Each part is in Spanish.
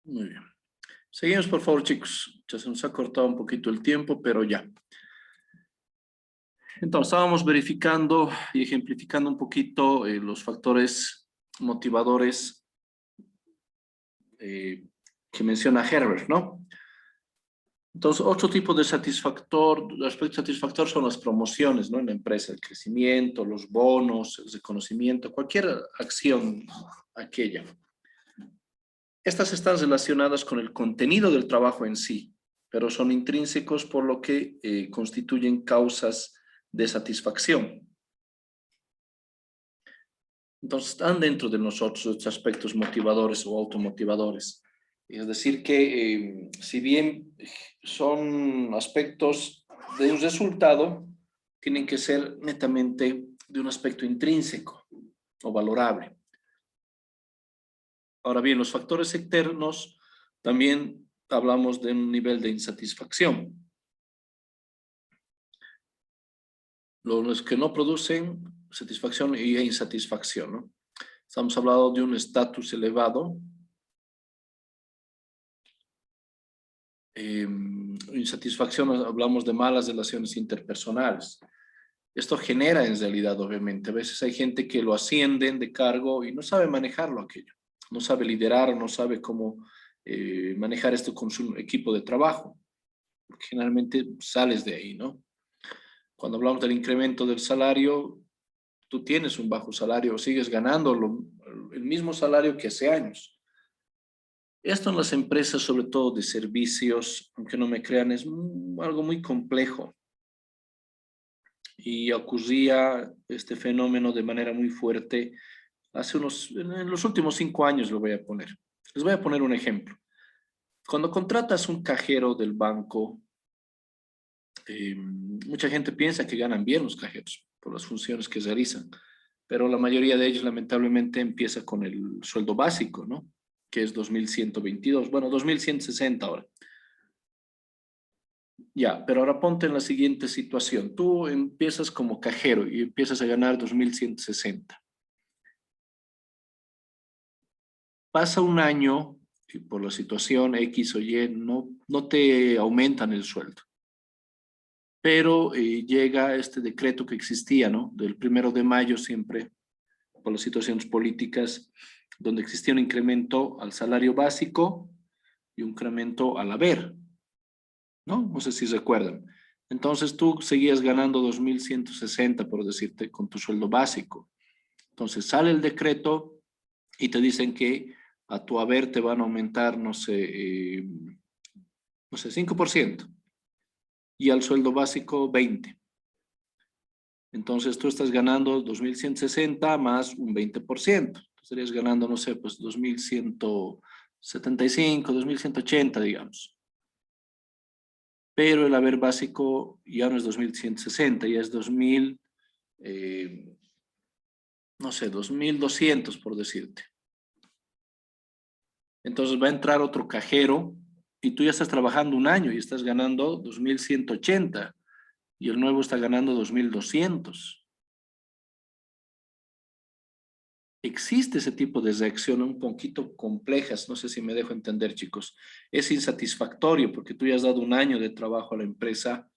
Muy bien. Seguimos, por favor, chicos. Ya se nos ha cortado un poquito el tiempo, pero ya. Entonces, estábamos verificando y ejemplificando un poquito los factores motivadores que menciona Herbert, ¿no? Entonces, otro tipo de aspecto satisfactor son las promociones, ¿no? En la empresa, el crecimiento, los bonos, el reconocimiento, cualquier acción aquella. Estas están relacionadas con el contenido del trabajo en sí, pero son intrínsecos por lo que constituyen causas de satisfacción. Entonces, están dentro de nosotros estos aspectos motivadores o automotivadores. Es decir, que si bien son aspectos de un resultado, tienen que ser netamente de un aspecto intrínseco o valorable. Ahora bien, los factores externos también hablamos de un nivel de insatisfacción. Los que no producen satisfacción y insatisfacción, ¿no? Estamos hablando de un estatus elevado. Insatisfacción, hablamos de malas relaciones interpersonales. Esto genera en realidad, obviamente, a veces hay gente que lo ascienden de cargo y no sabe manejarlo aquello, no sabe liderar, no sabe cómo manejar esto con su equipo de trabajo. Generalmente sales de ahí, ¿no? Cuando hablamos del incremento del salario, tú tienes un bajo salario, sigues ganando el mismo salario que hace años. Esto en las empresas, sobre todo de servicios, aunque no me crean, es algo muy complejo. Y ocurría este fenómeno de manera muy fuerte en los últimos 5 años lo voy a poner. Les voy a poner un ejemplo. Cuando contratas un cajero del banco, mucha gente piensa que ganan bien los cajeros por las funciones que realizan, pero la mayoría de ellos lamentablemente empieza con el sueldo básico, ¿no? Que es 2.122, bueno, 2.160 ahora. Ya, pero ahora ponte en la siguiente situación. Tú empiezas como cajero y empiezas a ganar 2.160. Pasa un año y por la situación X o Y no te aumentan el sueldo. Pero llega este decreto que existía, ¿no? Del 1 de mayo siempre, por las situaciones políticas, donde existía un incremento al salario básico y un incremento al haber, ¿no? No sé si recuerdan. Entonces tú seguías ganando 2.160, por decirte, con tu sueldo básico. Entonces sale el decreto y te dicen que a tu haber te van a aumentar, no sé, 5%, y al sueldo básico 20%. Entonces tú estás ganando 2.160 más un 20%. Estarías ganando, no sé, pues 2.175, 2.180, digamos. Pero el haber básico ya no es 2.160, ya es 2.000, no sé, 2.200, por decirte. Entonces va a entrar otro cajero y tú ya estás trabajando un año y estás ganando 2.180 y el nuevo está ganando 2.200. Existe ese tipo de reacción un poquito complejas, no sé si me dejo entender, chicos. Es insatisfactorio porque tú ya has dado un año de trabajo a la empresa,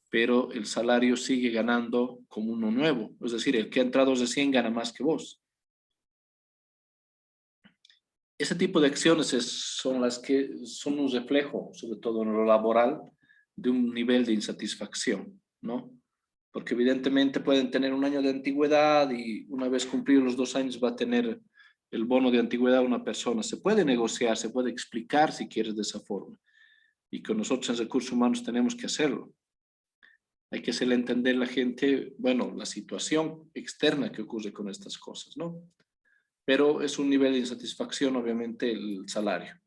pero el salario sigue ganando como uno nuevo. Es decir, el que ha entrado recién gana más que vos. Ese tipo de acciones son las que son un reflejo, sobre todo en lo laboral, de un nivel de insatisfacción, ¿no? Porque evidentemente pueden tener un año de antigüedad y una vez cumplidos los 2 años va a tener el bono de antigüedad una persona. Se puede negociar, se puede explicar si quieres de esa forma. Y que nosotros en recursos humanos tenemos que hacerlo. Hay que hacerle entender a la gente, bueno, la situación externa que ocurre con estas cosas, ¿no? Pero es un nivel de insatisfacción, obviamente, el salario.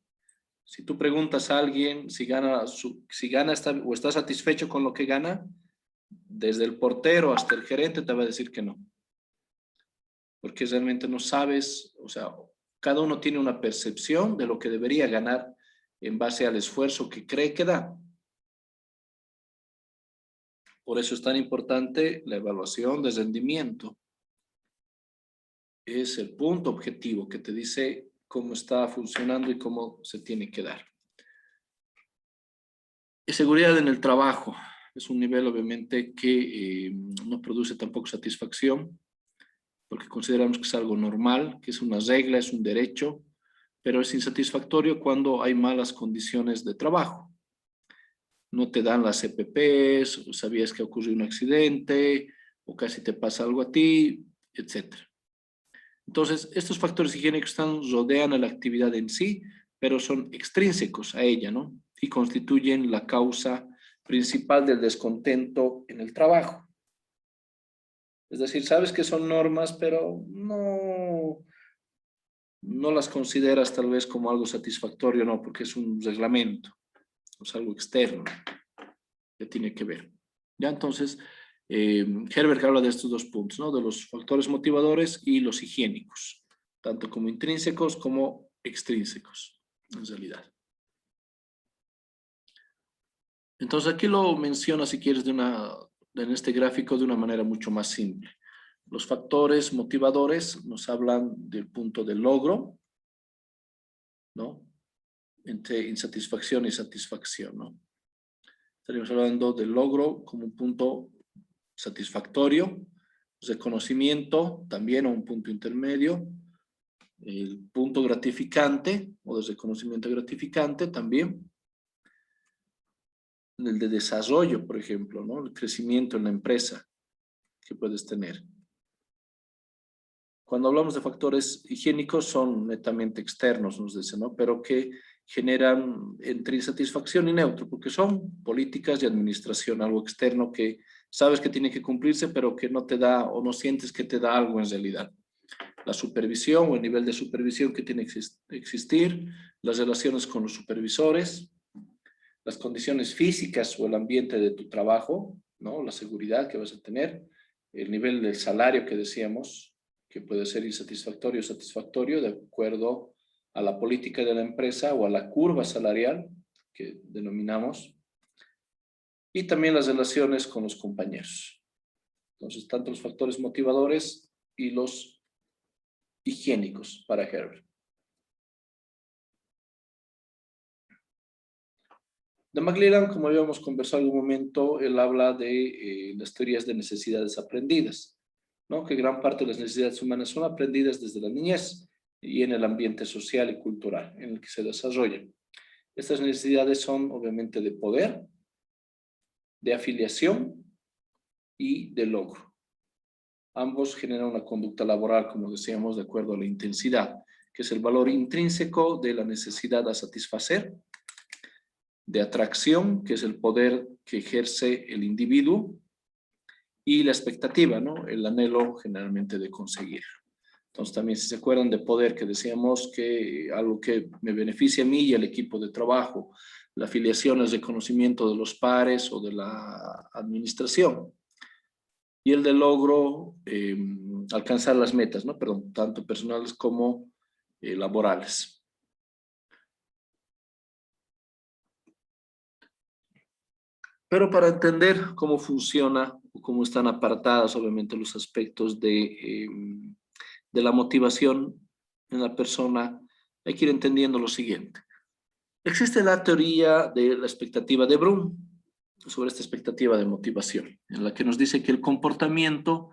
Si tú preguntas a alguien si gana o está satisfecho con lo que gana, desde el portero hasta el gerente te va a decir que no. Porque realmente no sabes, o sea, cada uno tiene una percepción de lo que debería ganar en base al esfuerzo que cree que da. Por eso es tan importante la evaluación de rendimiento. Es el punto objetivo que te dice cómo está funcionando y cómo se tiene que dar. Y seguridad en el trabajo. Es un nivel obviamente que no produce tampoco satisfacción, porque consideramos que es algo normal, que es una regla, es un derecho, pero es insatisfactorio cuando hay malas condiciones de trabajo. No te dan las EPPs, o sabías que ocurrió un accidente, o casi te pasa algo a ti, etc. Entonces, estos factores higiénicos rodean a la actividad en sí, pero son extrínsecos a ella, ¿no? Y constituyen la causa principal del descontento en el trabajo. Es decir, sabes que son normas, pero no las consideras tal vez como algo satisfactorio, no, porque es un reglamento, es algo externo que tiene que ver. Ya entonces, Herbert habla de estos dos puntos, ¿no? De los factores motivadores y los higiénicos, tanto como intrínsecos como extrínsecos, en realidad. Entonces aquí lo menciona, si quieres, en este gráfico de una manera mucho más simple. Los factores motivadores nos hablan del punto de logro, ¿no? Entre insatisfacción y satisfacción, ¿no? Estaríamos hablando del logro como un punto satisfactorio, reconocimiento también a un punto intermedio, el punto gratificante o de reconocimiento gratificante también, el de desarrollo, por ejemplo, ¿no? El crecimiento en la empresa que puedes tener. Cuando hablamos de factores higiénicos son netamente externos, nos dice, ¿no? Pero que generan entre insatisfacción y neutro, porque son políticas de administración, algo externo que sabes que tiene que cumplirse, pero que no te da o no sientes que te da algo en realidad. La supervisión o el nivel de supervisión que tiene que existir, las relaciones con los supervisores, las condiciones físicas o el ambiente de tu trabajo, ¿no? La seguridad que vas a tener, el nivel del salario que decíamos, que puede ser insatisfactorio o satisfactorio de acuerdo a la política de la empresa o a la curva salarial que denominamos, y también las relaciones con los compañeros. Entonces, tanto los factores motivadores y los higiénicos para Herbert. De McClellan, como habíamos conversado en un momento, él habla de las teorías de necesidades aprendidas, ¿no? Que gran parte de las necesidades humanas son aprendidas desde la niñez y en el ambiente social y cultural en el que se desarrollan. Estas necesidades son obviamente de poder, de afiliación y de logro. Ambos generan una conducta laboral, como decíamos, de acuerdo a la intensidad, que es el valor intrínseco de la necesidad a satisfacer, de atracción, que es el poder que ejerce el individuo, y la expectativa, ¿no? El anhelo generalmente de conseguir. Entonces también, si se acuerdan de poder, que decíamos que algo que me beneficia a mí y al equipo de trabajo, la afiliación, el reconocimiento de los pares o de la administración, y el de logro, alcanzar las metas, ¿no? Perdón, tanto personales como laborales. Pero para entender cómo funciona o cómo están apartadas obviamente los aspectos de la motivación en la persona, hay que ir entendiendo lo siguiente. Existe la teoría de la expectativa de Bloom sobre esta expectativa de motivación, en la que nos dice que el comportamiento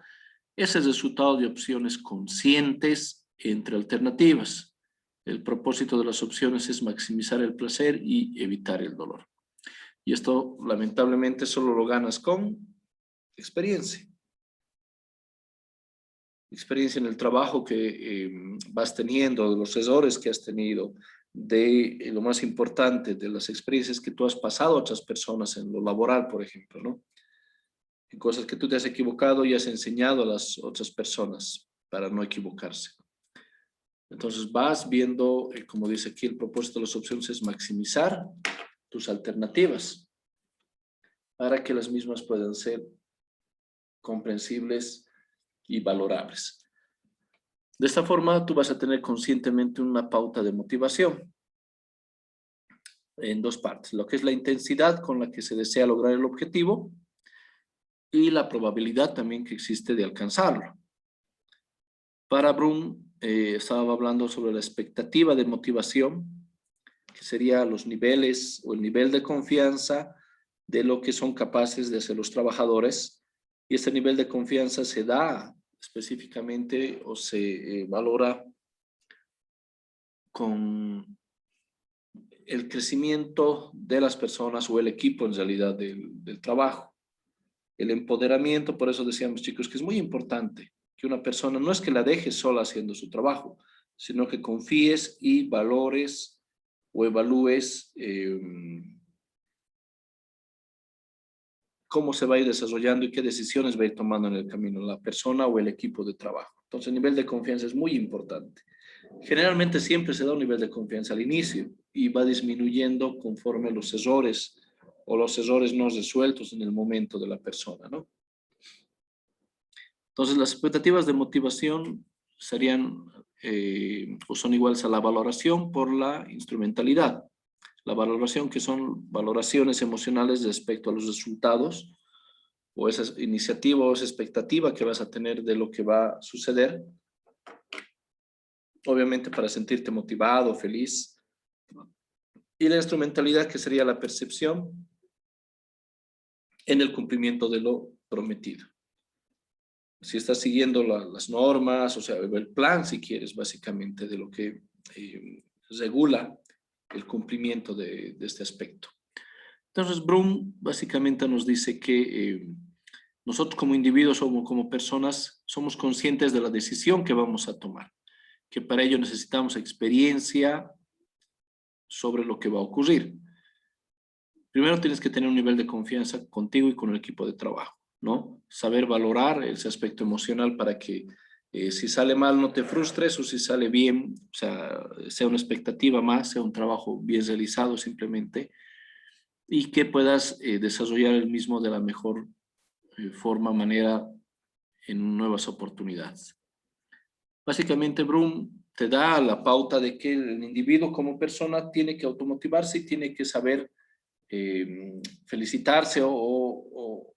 es el resultado de opciones conscientes entre alternativas. El propósito de las opciones es maximizar el placer y evitar el dolor. Y esto, lamentablemente, solo lo ganas con experiencia. Experiencia en el trabajo que vas teniendo, de los errores que has tenido, de lo más importante, de las experiencias que tú has pasado a otras personas en lo laboral, por ejemplo, ¿no? En cosas que tú te has equivocado y has enseñado a las otras personas para no equivocarse. Entonces vas viendo, como dice aquí, el propósito de las opciones es maximizar tus alternativas para que las mismas puedan ser comprensibles y valorables. De esta forma, tú vas a tener conscientemente una pauta de motivación en dos partes, lo que es la intensidad con la que se desea lograr el objetivo y la probabilidad también que existe de alcanzarlo. Para Bloom, estaba hablando sobre la expectativa de motivación, que sería los niveles o el nivel de confianza de lo que son capaces de hacer los trabajadores. Y este nivel de confianza se da específicamente o se valora con el crecimiento de las personas o el equipo en realidad del trabajo. El empoderamiento, por eso decíamos, chicos, que es muy importante que una persona no es que la dejes sola haciendo su trabajo, sino que confíes y valores o evalúes cómo se va a ir desarrollando y qué decisiones va a ir tomando en el camino la persona o el equipo de trabajo. Entonces, el nivel de confianza es muy importante. Generalmente siempre se da un nivel de confianza al inicio y va disminuyendo conforme los errores o los errores no resueltos en el momento de la persona, ¿no? Entonces, las expectativas de motivación serían o son iguales a la valoración por la instrumentalidad. La valoración, que son valoraciones emocionales respecto a los resultados o esa iniciativa o esa expectativa que vas a tener de lo que va a suceder. Obviamente para sentirte motivado, feliz. Y la instrumentalidad, que sería la percepción en el cumplimiento de lo prometido. Si estás siguiendo las normas, o sea, el plan, si quieres, básicamente, de lo que regula el cumplimiento de este aspecto. Entonces, Bloom básicamente nos dice que nosotros como individuos o como personas somos conscientes de la decisión que vamos a tomar, que para ello necesitamos experiencia sobre lo que va a ocurrir. Primero tienes que tener un nivel de confianza contigo y con el equipo de trabajo, ¿no? Saber valorar ese aspecto emocional para que si sale mal no te frustres, o si sale bien, o sea una expectativa más, sea un trabajo bien realizado simplemente, y que puedas desarrollar el mismo de la mejor forma, manera, en nuevas oportunidades. Básicamente, Bloom te da la pauta de que el individuo como persona tiene que automotivarse y tiene que saber felicitarse o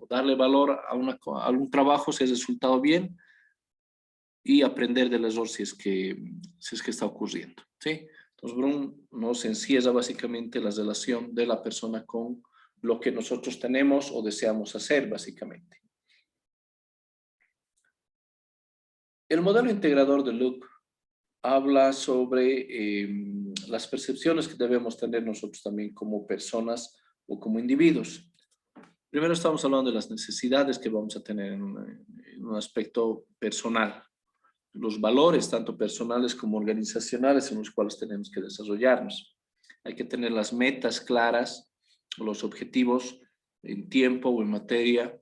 darle valor a algún trabajo si ha resultado bien, y aprender del error si es que está ocurriendo, ¿sí? Entonces, Bloom nos encierra básicamente la relación de la persona con lo que nosotros tenemos o deseamos hacer, básicamente. El modelo integrador de Loop habla sobre las percepciones que debemos tener nosotros también como personas o como individuos. Primero estamos hablando de las necesidades que vamos a tener en un aspecto personal, los valores tanto personales como organizacionales en los cuales tenemos que desarrollarnos. Hay que tener las metas claras, los objetivos en tiempo o en materia.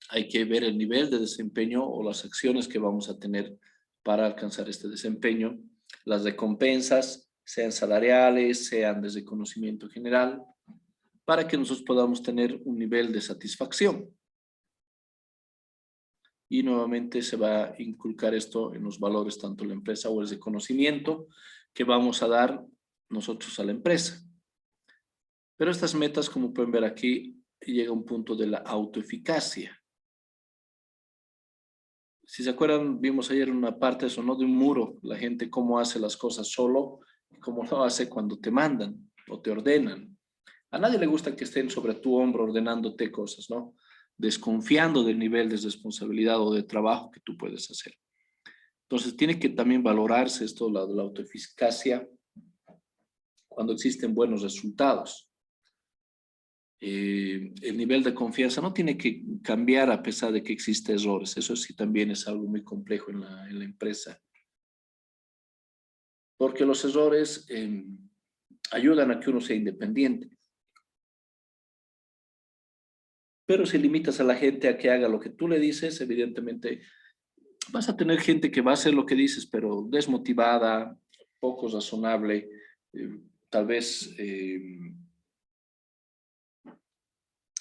Hay que ver el nivel de desempeño o las acciones que vamos a tener para alcanzar este desempeño. Las recompensas, sean salariales, sean de reconocimiento general, para que nosotros podamos tener un nivel de satisfacción. Y nuevamente se va a inculcar esto en los valores, tanto la empresa o el reconocimiento que vamos a dar nosotros a la empresa. Pero estas metas, como pueden ver aquí, llega un punto de la autoeficacia. Si se acuerdan, vimos ayer una parte de eso, ¿no? De un muro, la gente cómo hace las cosas solo y cómo lo hace cuando te mandan o te ordenan. A nadie le gusta que estén sobre tu hombro ordenándote cosas, ¿no? Desconfiando del nivel de responsabilidad o de trabajo que tú puedes hacer. Entonces, tiene que también valorarse esto, la autoeficacia, cuando existen buenos resultados. El nivel de confianza no tiene que cambiar a pesar de que existen errores. Eso sí también es algo muy complejo en la empresa. Porque los errores ayudan a que uno sea independiente. Pero si limitas a la gente a que haga lo que tú le dices, evidentemente vas a tener gente que va a hacer lo que dices, pero desmotivada, poco razonable, tal vez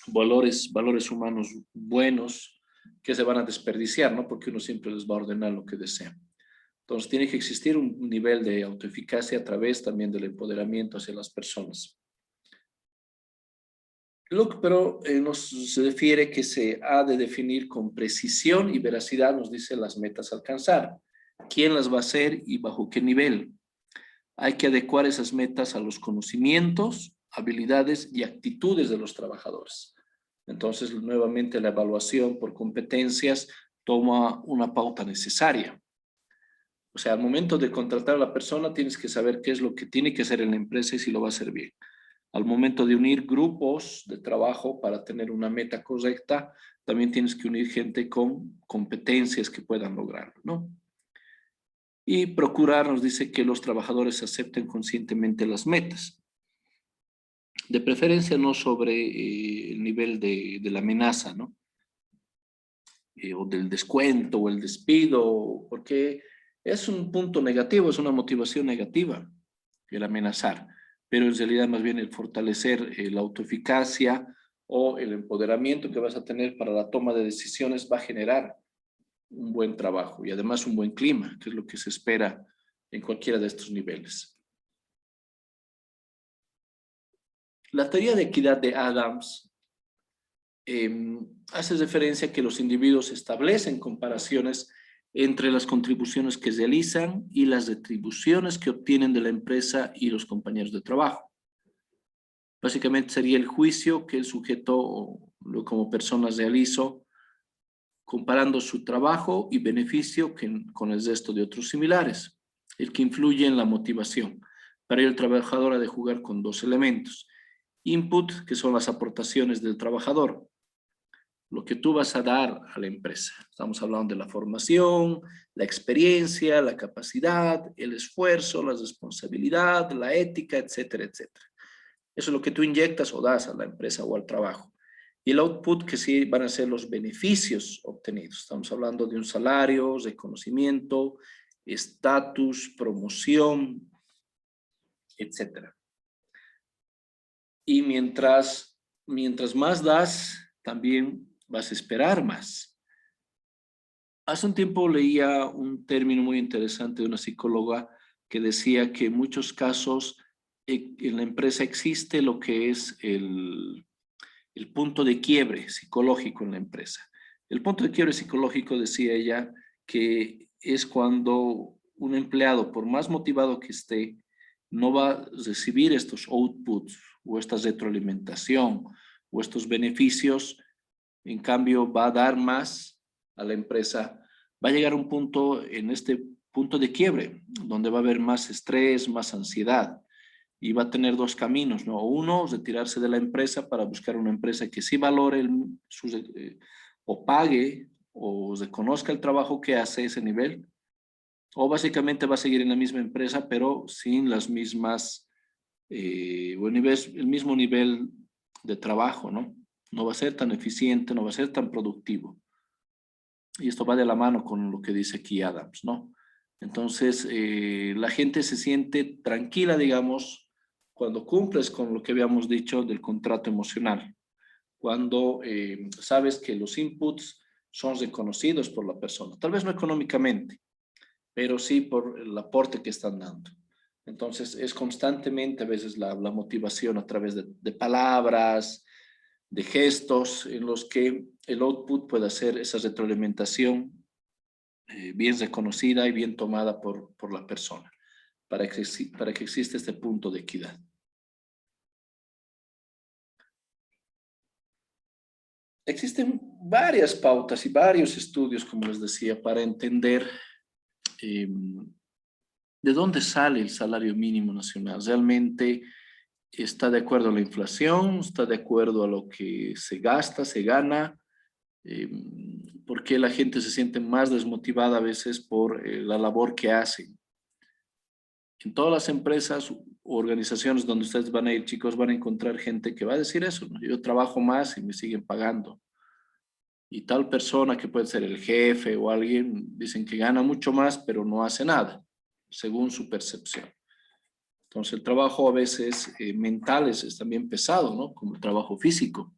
valores humanos buenos que se van a desperdiciar, ¿no? Porque uno siempre les va a ordenar lo que desea. Entonces tiene que existir un nivel de autoeficacia a través también del empoderamiento hacia las personas. Pero se refiere que se ha de definir con precisión y veracidad, nos dice las metas a alcanzar. ¿Quién las va a hacer y bajo qué nivel? Hay que adecuar esas metas a los conocimientos, habilidades y actitudes de los trabajadores. Entonces, nuevamente, la evaluación por competencias toma una pauta necesaria. O sea, al momento de contratar a la persona, tienes que saber qué es lo que tiene que hacer en la empresa y si lo va a hacer bien. Al momento de unir grupos de trabajo para tener una meta correcta, también tienes que unir gente con competencias que puedan lograrlo, ¿no? Y procurar, nos dice, que los trabajadores acepten conscientemente las metas. De preferencia no sobre el nivel de la amenaza, ¿no? O del descuento o el despido, porque es un punto negativo, es una motivación negativa el amenazar, pero en realidad más bien el fortalecer la autoeficacia o el empoderamiento que vas a tener para la toma de decisiones va a generar un buen trabajo y además un buen clima, que es lo que se espera en cualquiera de estos niveles. La teoría de equidad de Adams hace referencia a que los individuos establecen comparaciones entre las contribuciones que realizan y las retribuciones que obtienen de la empresa y los compañeros de trabajo. Básicamente sería el juicio que el sujeto como persona realizó comparando su trabajo y beneficio con el resto de otros similares, el que influye en la motivación. Para ello el trabajador ha de jugar con dos elementos. Input, que son las aportaciones del trabajador, lo que tú vas a dar a la empresa. Estamos hablando de la formación, la experiencia, la capacidad, el esfuerzo, la responsabilidad, la ética, etcétera, etcétera. Eso es lo que tú inyectas o das a la empresa o al trabajo. Y el output, que sí van a ser los beneficios obtenidos. Estamos hablando de un salario, reconocimiento, estatus, promoción, etcétera. Y mientras más das, también vas a esperar más. Hace un tiempo leía un término muy interesante de una psicóloga que decía que en muchos casos en la empresa existe lo que es el punto de quiebre psicológico en la empresa. El punto de quiebre psicológico, decía ella, que es cuando un empleado, por más motivado que esté, no va a recibir estos outputs o esta retroalimentación o estos beneficios, en cambio va a dar más a la empresa, va a llegar a un punto, en este punto de quiebre, donde va a haber más estrés, más ansiedad, y va a tener dos caminos, ¿no? Uno, retirarse de la empresa para buscar una empresa que sí valore o pague o reconozca el trabajo que hace ese nivel, o básicamente va a seguir en la misma empresa, pero sin las mismas, el mismo nivel de trabajo, ¿no? No va a ser tan eficiente, no va a ser tan productivo. Y esto va de la mano con lo que dice aquí Adams, ¿no? Entonces, la gente se siente tranquila, digamos, cuando cumples con lo que habíamos dicho del contrato emocional. Cuando sabes que los inputs son reconocidos por la persona. Tal vez no económicamente, pero sí por el aporte que están dando. Entonces, es constantemente a veces la motivación a través de palabras, de gestos en los que el output puede hacer esa retroalimentación bien reconocida y bien tomada por la persona para que exista este punto de equidad. Existen varias pautas y varios estudios, como les decía, para entender de dónde sale el salario mínimo nacional. ¿Realmente está de acuerdo a la inflación? ¿Está de acuerdo a lo que se gasta, se gana? ¿Por qué la gente se siente más desmotivada a veces por la labor que hacen? En todas las empresas o organizaciones donde ustedes van a ir, chicos, van a encontrar gente que va a decir eso, ¿no? Yo trabajo más y me siguen pagando. Y tal persona que puede ser el jefe o alguien, dicen que gana mucho más, pero no hace nada, según su percepción. Entonces el trabajo a veces mental es también pesado, ¿no? Como el trabajo físico.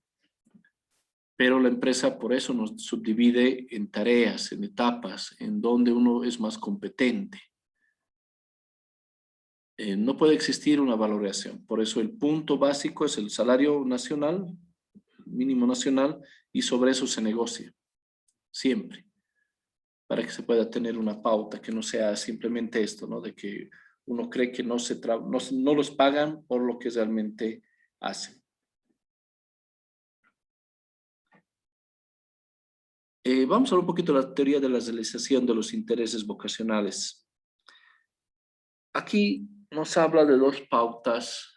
Pero la empresa por eso nos subdivide en tareas, en etapas, en donde uno es más competente. No puede existir una valoración. Por eso el punto básico es el salario nacional, mínimo nacional y sobre eso se negocia, siempre, para que se pueda tener una pauta, que no sea simplemente esto, ¿no? De que uno cree que no los pagan por lo que realmente hacen. Vamos a hablar un poquito de la teoría de la realización de los intereses vocacionales. Aquí nos habla de dos pautas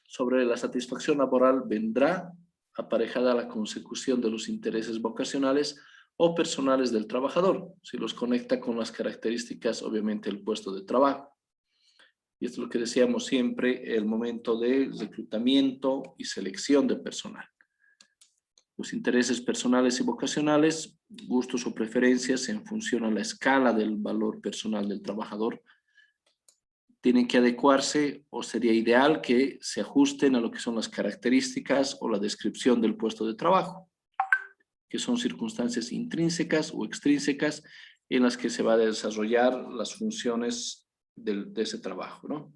sobre la satisfacción laboral. Vendrá aparejada a la consecución de los intereses vocacionales o personales del trabajador, si los conecta con las características, obviamente, del puesto de trabajo. Y esto es lo que decíamos siempre, el momento de reclutamiento y selección de personal. Los intereses personales y vocacionales, gustos o preferencias en función a la escala del valor personal del trabajador, tienen que adecuarse, o sería ideal que se ajusten a lo que son las características o la descripción del puesto de trabajo, que son circunstancias intrínsecas o extrínsecas en las que se va a desarrollar las funciones de ese trabajo, ¿no?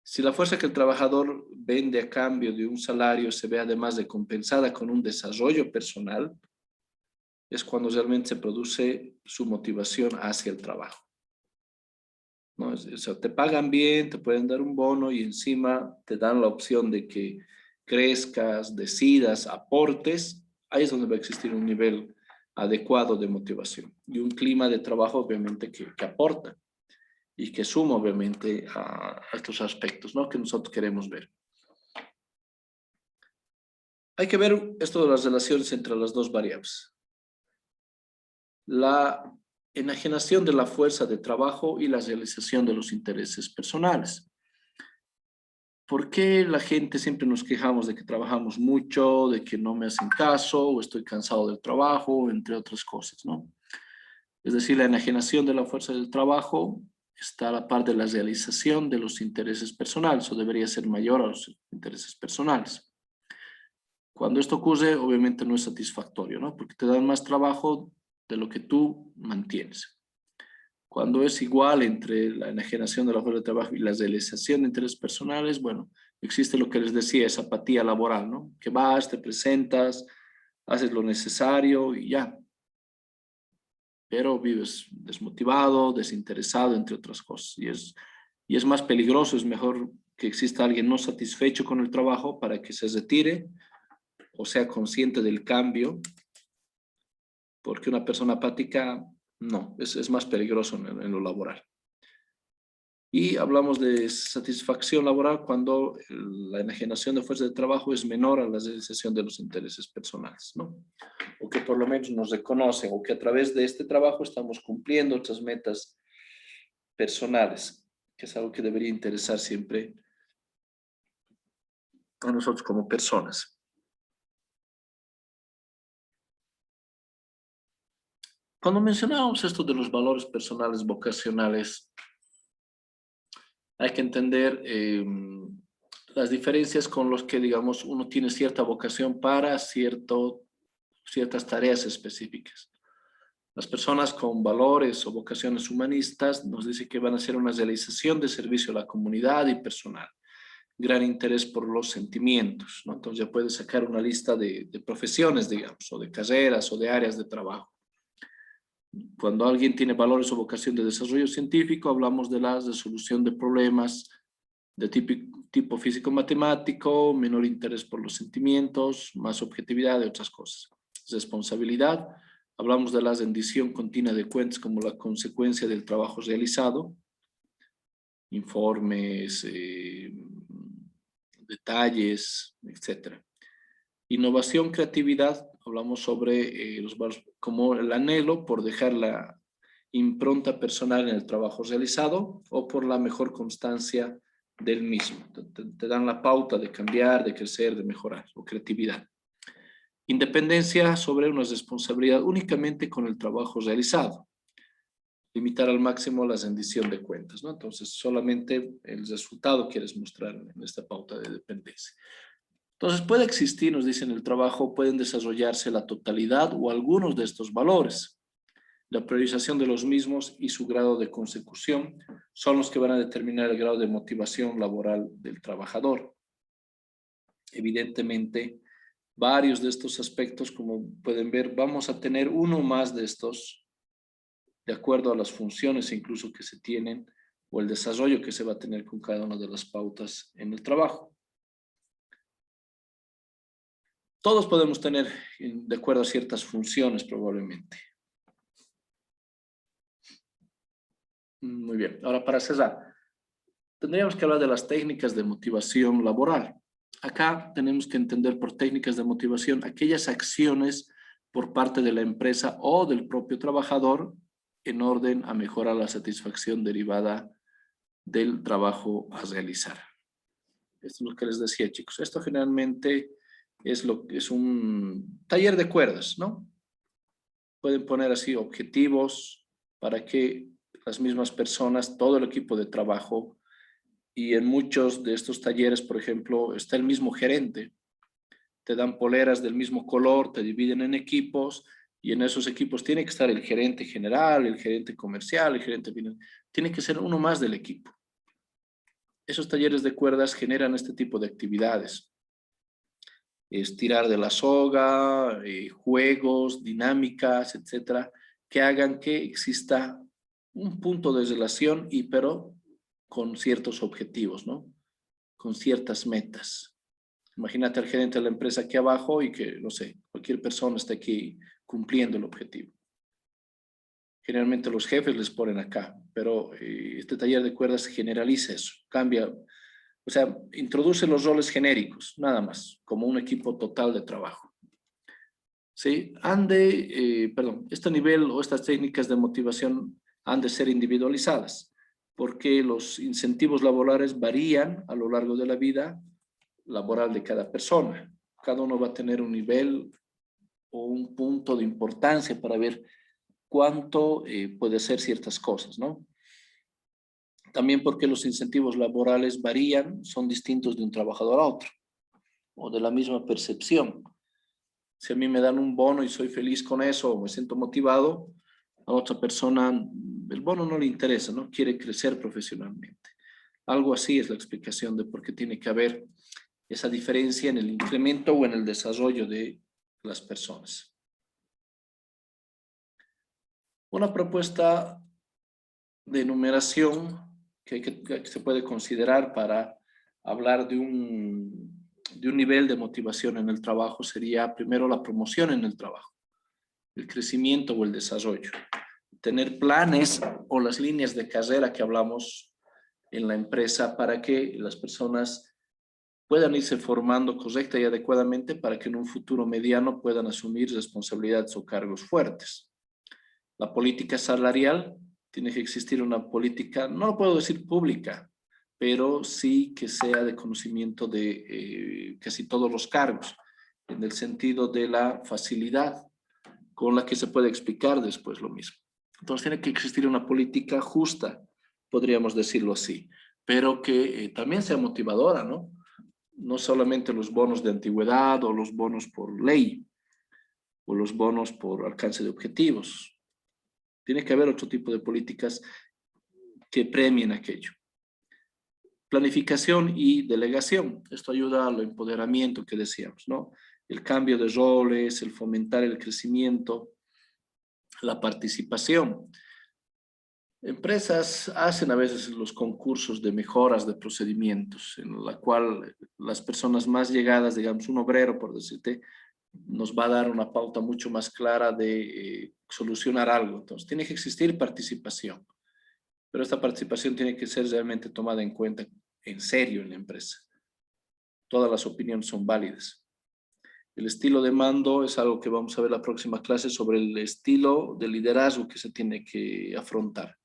Si la fuerza que el trabajador vende a cambio de un salario se ve además de compensada con un desarrollo personal, es cuando realmente se produce su motivación hacia el trabajo, ¿no? O sea, te pagan bien, te pueden dar un bono y encima te dan la opción de que crezcas, decidas, aportes. Ahí es donde va a existir un nivel adecuado de motivación y un clima de trabajo obviamente que aporta y que suma obviamente a estos aspectos, ¿no? Que nosotros queremos ver. Hay que ver esto de las relaciones entre las dos variables. La enajenación de la fuerza de trabajo y la realización de los intereses personales. ¿Por qué la gente siempre nos quejamos de que trabajamos mucho, de que no me hacen caso, o estoy cansado del trabajo, entre otras cosas, ¿no? Es decir, la enajenación de la fuerza del trabajo está a la par de la realización de los intereses personales, o debería ser mayor a los intereses personales. Cuando esto ocurre, obviamente no es satisfactorio, ¿no? Porque te dan más trabajo de lo que tú mantienes. Cuando es igual entre la enajenación de la fuerza de trabajo y la realización de intereses personales, bueno, existe lo que les decía, esa apatía laboral, ¿no? Que vas, te presentas, haces lo necesario y ya. Pero vives desmotivado, desinteresado, entre otras cosas. Y es más peligroso, es mejor que exista alguien no satisfecho con el trabajo para que se retire o sea consciente del cambio, porque una persona apática, no, es más peligroso en lo laboral. Y hablamos de satisfacción laboral cuando la enajenación de fuerza de trabajo es menor a la realización de los intereses personales, ¿no? O que por lo menos nos reconocen, o que a través de este trabajo estamos cumpliendo otras metas personales, que es algo que debería interesar siempre a nosotros como personas. Cuando mencionábamos esto de los valores personales vocacionales, hay que entender las diferencias con los que, digamos, uno tiene cierta vocación para ciertas tareas específicas. Las personas con valores o vocaciones humanistas nos dicen que van a hacer una realización de servicio a la comunidad y personal. Gran interés por los sentimientos, ¿no? Entonces ya puedes sacar una lista de profesiones, digamos, o de carreras o de áreas de trabajo. Cuando alguien tiene valores o vocación de desarrollo científico, hablamos de la resolución de problemas de tipo físico-matemático, menor interés por los sentimientos, más objetividad y otras cosas. Responsabilidad, hablamos de la rendición continua de cuentas como la consecuencia del trabajo realizado, informes, detalles, etc. Innovación, creatividad, hablamos sobre como el anhelo por dejar la impronta personal en el trabajo realizado o por la mejor constancia del mismo. Te dan la pauta de cambiar, de crecer, de mejorar, o creatividad. Independencia sobre una responsabilidad únicamente con el trabajo realizado. Limitar al máximo la rendición de cuentas, ¿no? Entonces, solamente el resultado quieres mostrar en esta pauta de dependencia. Entonces, puede existir, nos dicen, el trabajo, pueden desarrollarse la totalidad o algunos de estos valores. La priorización de los mismos y su grado de consecución son los que van a determinar el grado de motivación laboral del trabajador. Evidentemente, varios de estos aspectos, como pueden ver, vamos a tener uno más de estos, de acuerdo a las funciones incluso que se tienen, o el desarrollo que se va a tener con cada una de las pautas en el trabajo. Todos podemos tener de acuerdo a ciertas funciones probablemente. Muy bien, ahora para cerrar, tendríamos que hablar de las técnicas de motivación laboral. Acá tenemos que entender por técnicas de motivación aquellas acciones por parte de la empresa o del propio trabajador en orden a mejorar la satisfacción derivada del trabajo a realizar. Esto es lo que les decía, chicos. Esto generalmente es un taller de cuerdas, ¿no? Pueden poner así objetivos para que las mismas personas, todo el equipo de trabajo, y en muchos de estos talleres, por ejemplo, está el mismo gerente. Te dan poleras del mismo color, te dividen en equipos y en esos equipos tiene que estar el gerente general, el gerente comercial, el gerente financiero. Tiene que ser uno más del equipo. Esos talleres de cuerdas generan este tipo de actividades. Estirar de la soga, juegos, dinámicas, etcétera, que hagan que exista un punto de relación, pero con ciertos objetivos, ¿no? Con ciertas metas. Imagínate al gerente de la empresa aquí abajo y que, no sé, cualquier persona esté aquí cumpliendo el objetivo. Generalmente los jefes les ponen acá, pero este taller de cuerdas generaliza eso, cambia, o sea, introduce los roles genéricos, nada más, como un equipo total de trabajo. ¿Sí? Este nivel o estas técnicas de motivación han de ser individualizadas, porque los incentivos laborales varían a lo largo de la vida laboral de cada persona. Cada uno va a tener un nivel o un punto de importancia para ver cuánto puede ser ciertas cosas, ¿no? También porque los incentivos laborales varían, son distintos de un trabajador a otro, o de la misma percepción. Si a mí me dan un bono y soy feliz con eso, o me siento motivado, a otra persona el bono no le interesa, ¿no? Quiere crecer profesionalmente. Algo así es la explicación de por qué tiene que haber esa diferencia en el incremento o en el desarrollo de las personas. Una propuesta de numeración que se puede considerar para hablar de un nivel de motivación en el trabajo sería primero la promoción en el trabajo, el crecimiento o el desarrollo. Tener planes o las líneas de carrera que hablamos en la empresa para que las personas puedan irse formando correcta y adecuadamente para que en un futuro mediano puedan asumir responsabilidades o cargos fuertes. La política salarial, tiene que existir una política, no lo puedo decir pública, pero sí que sea de conocimiento de casi todos los cargos, en el sentido de la facilidad con la que se puede explicar después lo mismo. Entonces tiene que existir una política justa, podríamos decirlo así, pero que también sea motivadora, ¿no? No solamente los bonos de antigüedad o los bonos por ley o los bonos por alcance de objetivos. Tiene que haber otro tipo de políticas que premien aquello. Planificación y delegación. Esto ayuda al empoderamiento que decíamos, ¿no? El cambio de roles, el fomentar el crecimiento, la participación. Empresas hacen a veces los concursos de mejoras de procedimientos, en la cual las personas más llegadas, digamos un obrero, por decirte, nos va a dar una pauta mucho más clara de solucionar algo. Entonces, tiene que existir participación, pero esta participación tiene que ser realmente tomada en cuenta en serio en la empresa. Todas las opiniones son válidas. El estilo de mando es algo que vamos a ver la próxima clase sobre el estilo de liderazgo que se tiene que afrontar.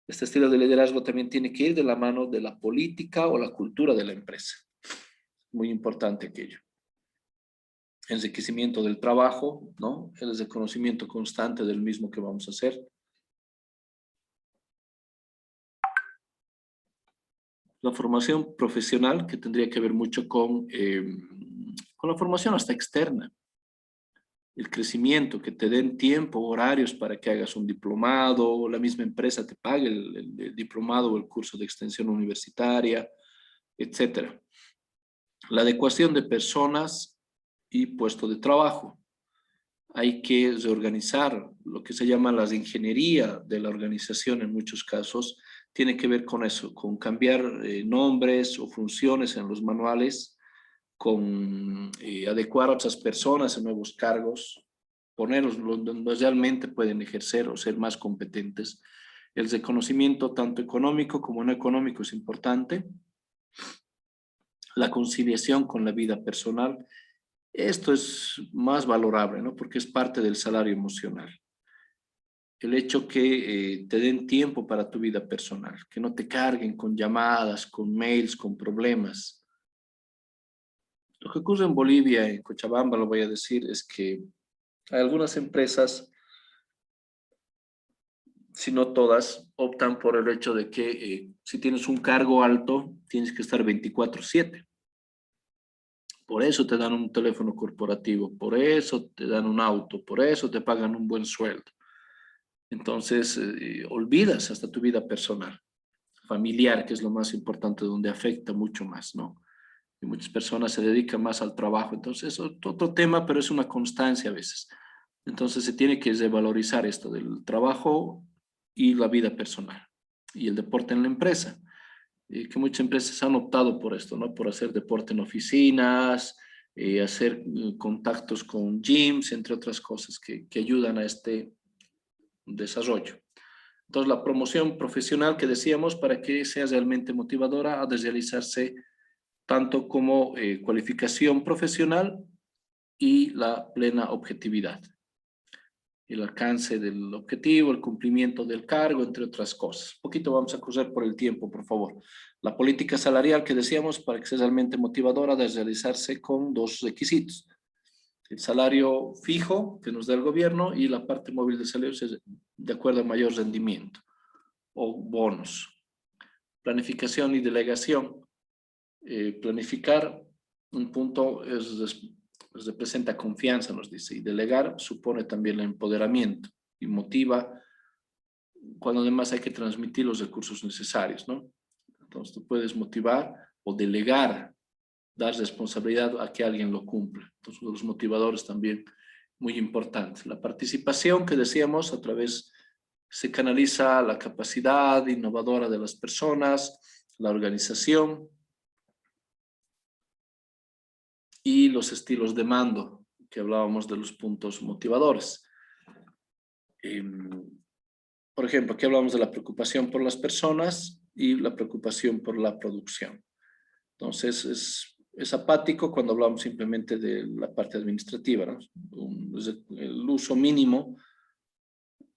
Este estilo de liderazgo también tiene que ir de la mano de la política o la cultura de la empresa. Muy importante aquello. Enriquecimiento del trabajo, ¿no? El reconocimiento constante del mismo que vamos a hacer. La formación profesional, que tendría que ver mucho con la formación hasta externa. El crecimiento, que te den tiempo, horarios para que hagas un diplomado, la misma empresa te pague el diplomado o el curso de extensión universitaria, etcétera. La adecuación de personas y puesto de trabajo. Hay que reorganizar lo que se llama la ingeniería de la organización en muchos casos. Tiene que ver con eso, con cambiar nombres o funciones en los manuales, con adecuar a otras personas en nuevos cargos, ponerlos donde realmente pueden ejercer o ser más competentes. El reconocimiento tanto económico como no económico es importante. La conciliación con la vida personal. Esto es más valorable, ¿no? Porque es parte del salario emocional. El hecho que te den tiempo para tu vida personal, que no te carguen con llamadas, con mails, con problemas. Lo que ocurre en Bolivia, en Cochabamba, lo voy a decir, es que hay algunas empresas, si no todas, optan por el hecho de que si tienes un cargo alto, tienes que estar 24/7. Por eso te dan un teléfono corporativo, por eso te dan un auto, por eso te pagan un buen sueldo. Entonces, olvidas hasta tu vida personal, familiar, que es lo más importante, donde afecta mucho más, ¿no? Y muchas personas se dedican más al trabajo. Entonces, otro tema, pero es una constancia a veces. Entonces, se tiene que revalorizar esto del trabajo y la vida personal. Y el deporte en la empresa. Que muchas empresas han optado por esto, ¿no? Por hacer deporte en oficinas, hacer contactos con gyms, entre otras cosas que ayudan a este desarrollo. Entonces, la promoción profesional que decíamos, para que sea realmente motivadora, ha de realizarse tanto como cualificación profesional y la plena objetividad. El alcance del objetivo, el cumplimiento del cargo, entre otras cosas. Un poquito vamos a correr por el tiempo, por favor. La política salarial que decíamos, para que sea realmente motivadora, debe realizarse con dos requisitos. El salario fijo que nos da el gobierno y la parte móvil de salarios es de acuerdo a mayor rendimiento o bonos. Planificación y delegación. Planificar un punto representa confianza, nos dice, y delegar supone también el empoderamiento y motiva cuando además hay que transmitir los recursos necesarios, ¿no? Entonces tú puedes motivar o delegar, dar responsabilidad a que alguien lo cumpla. Entonces los motivadores también muy importantes. La participación que decíamos, a través se canaliza la capacidad innovadora de las personas, la organización y los estilos de mando, que hablábamos de los puntos motivadores. Por ejemplo, aquí hablamos de la preocupación por las personas y la preocupación por la producción. Entonces, es apático cuando hablamos simplemente de la parte administrativa, ¿no? El uso mínimo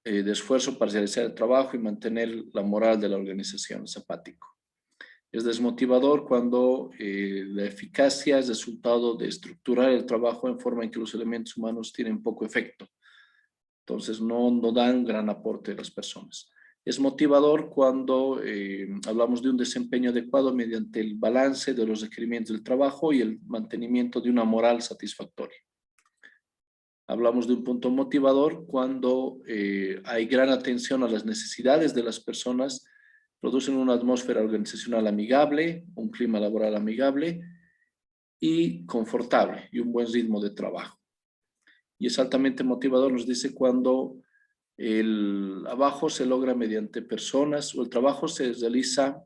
de esfuerzo para realizar el trabajo y mantener la moral de la organización, es apático. Es desmotivador cuando la eficacia es resultado de estructurar el trabajo en forma en que los elementos humanos tienen poco efecto. Entonces no dan gran aporte a las personas. Es motivador cuando hablamos de un desempeño adecuado mediante el balance de los requerimientos del trabajo y el mantenimiento de una moral satisfactoria. Hablamos de un punto motivador cuando hay gran atención a las necesidades de las personas, producen una atmósfera organizacional amigable, un clima laboral amigable y confortable y un buen ritmo de trabajo. Y es altamente motivador, nos dice, cuando el trabajo se logra mediante personas o el trabajo se realiza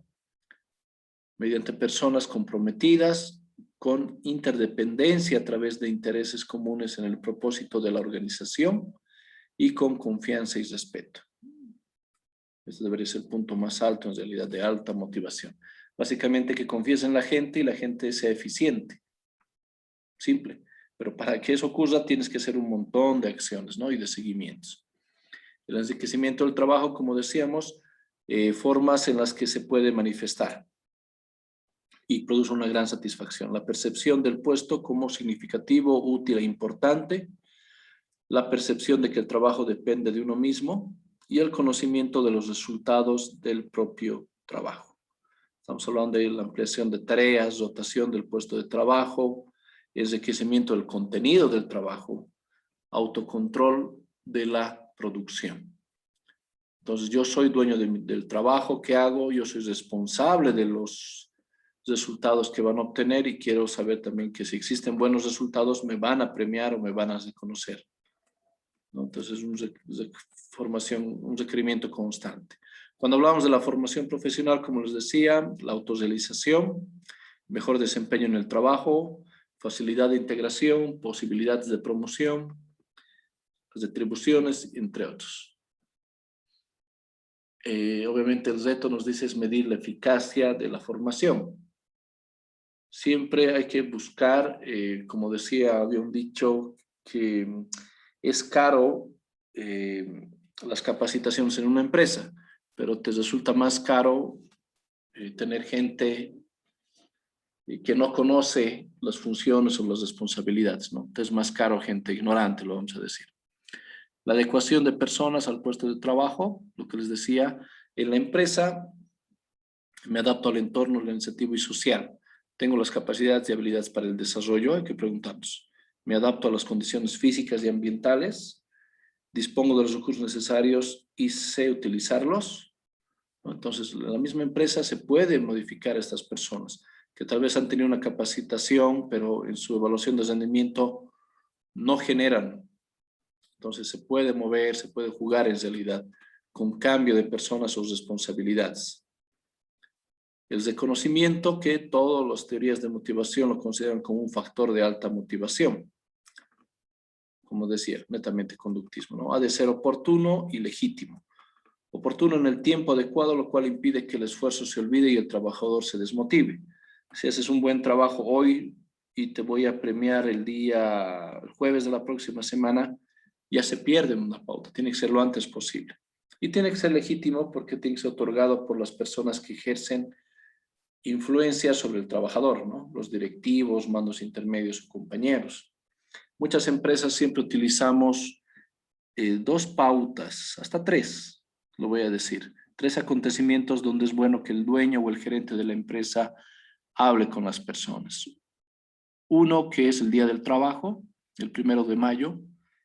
mediante personas comprometidas con interdependencia a través de intereses comunes en el propósito de la organización y con confianza y respeto. Este debería ser el punto más alto, en realidad, de alta motivación. Básicamente que confíes en la gente y la gente sea eficiente. Simple. Pero para que eso ocurra tienes que hacer un montón de acciones, ¿no? Y de seguimientos. El enriquecimiento del trabajo, como decíamos, formas en las que se puede manifestar y produce una gran satisfacción. La percepción del puesto como significativo, útil e importante, la percepción de que el trabajo depende de uno mismo y el conocimiento de los resultados del propio trabajo. Estamos hablando de la ampliación de tareas, rotación del puesto de trabajo, enriquecimiento del contenido del trabajo, autocontrol de la producción. Entonces yo soy dueño del trabajo que hago, yo soy responsable de los resultados que van a obtener y quiero saber también que si existen buenos resultados me van a premiar o me van a reconocer, ¿no? Entonces, un requerimiento constante. Cuando hablamos de la formación profesional, como les decía, la autorrealización, mejor desempeño en el trabajo, facilidad de integración, posibilidades de promoción, retribuciones, entre otros. Obviamente el reto nos dice es medir la eficacia de la formación. Siempre hay que buscar, como decía, había un dicho que es caro las capacitaciones en una empresa, pero te resulta más caro tener gente que no conoce las funciones o las responsabilidades, ¿no? Entonces es más caro gente ignorante, lo vamos a decir. La adecuación de personas al puesto de trabajo, lo que les decía, en la empresa me adapto al entorno organizativo y social. Tengo las capacidades y habilidades para el desarrollo, hay que preguntarnos. Me adapto a las condiciones físicas y ambientales, dispongo de los recursos necesarios y sé utilizarlos, ¿no? Entonces, en la misma empresa se puede modificar a estas personas que tal vez han tenido una capacitación, pero en su evaluación de rendimiento no generan. Entonces, se puede mover, se puede jugar en realidad con cambio de personas o responsabilidades. El reconocimiento que todas las teorías de motivación lo consideran como un factor de alta motivación. Como decía, netamente conductismo, ¿no? Ha de ser oportuno y legítimo. Oportuno en el tiempo adecuado, lo cual impide que el esfuerzo se olvide y el trabajador se desmotive. Si haces un buen trabajo hoy y te voy a premiar el jueves de la próxima semana, ya se pierde una pauta. Tiene que ser lo antes posible. Y tiene que ser legítimo porque tiene que ser otorgado por las personas que ejercen influencia sobre el trabajador, ¿no? Los directivos, mandos intermedios o compañeros. Muchas empresas siempre utilizamos 2 pautas, hasta 3, lo voy a decir. 3 acontecimientos donde es bueno que el dueño o el gerente de la empresa hable con las personas. Uno que es el Día del Trabajo, el 1 de mayo.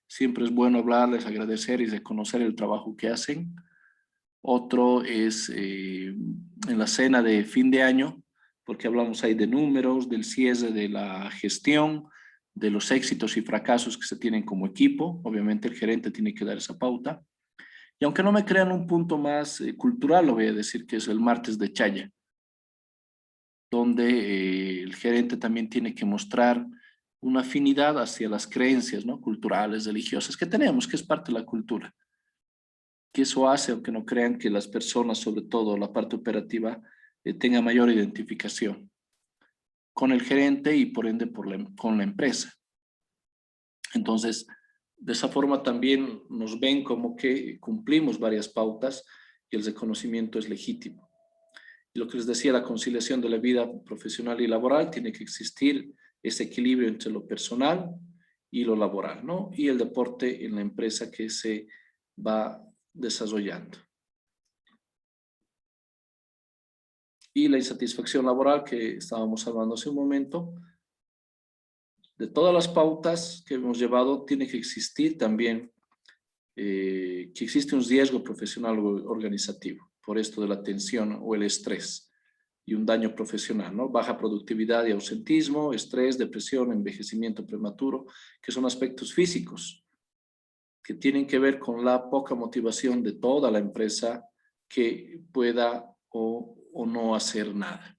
Siempre es bueno hablarles, agradecer y reconocer el trabajo que hacen. Otro es en la cena de fin de año, porque hablamos ahí de números, del cierre de la gestión, de los éxitos y fracasos que se tienen como equipo. Obviamente el gerente tiene que dar esa pauta. Y aunque no me crean un punto más cultural, lo voy a decir que es el martes de Chaya, donde el gerente también tiene que mostrar una afinidad hacia las creencias, ¿no? Culturales, religiosas que tenemos, que es parte de la cultura. Que eso hace, aunque no crean, que las personas, sobre todo la parte operativa, tenga mayor identificación con el gerente y por ende con la empresa. Entonces, de esa forma también nos ven como que cumplimos varias pautas y el reconocimiento es legítimo. Y lo que les decía, la conciliación de la vida profesional y laboral, tiene que existir ese equilibrio entre lo personal y lo laboral, ¿no? Y el deporte en la empresa que se va desarrollando. Y la insatisfacción laboral que estábamos hablando hace un momento. De todas las pautas que hemos llevado, tiene que existir también que existe un riesgo profesional o organizativo por esto de la tensión o el estrés y un daño profesional, ¿no? Baja productividad y ausentismo, estrés, depresión, envejecimiento prematuro, que son aspectos físicos que tienen que ver con la poca motivación de toda la empresa que pueda o no hacer nada.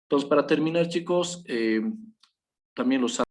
Entonces, para terminar, chicos, también los